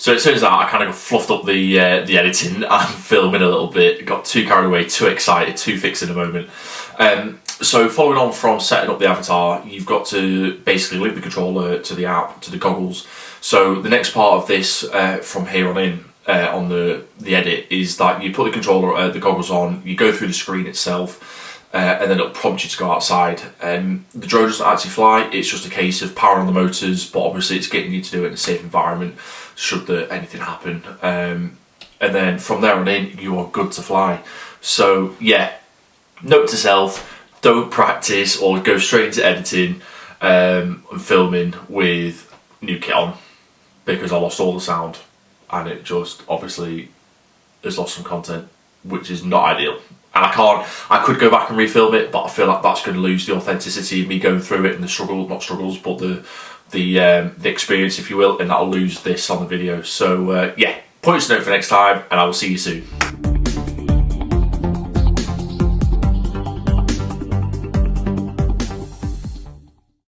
So it turns out I kind of fluffed up the editing and filming a little bit, got too carried away, too excited, too fixed in a moment. So following on from setting up the avatar, you've got to basically link the controller to the app, to the goggles. So the next part of this from here on in, on the edit, is that you put the controller, the goggles on, you go through the screen itself, and then it'll prompt you to go outside. The drone doesn't actually fly, it's just a case of powering on the motors, but obviously it's getting you to do it in a safe environment should anything happen. And then from there on in, you are good to fly. So yeah, note to self, don't practice or go straight into editing and filming with new kit on, because I lost all the sound and it just obviously has lost some content, which is not ideal. And I could go back and refilm it, but I feel like that's going to lose the authenticity of me going through it and the not struggles, but the experience, if you will, and that'll lose this on the video. So yeah, points to note for next time, and I will see you soon.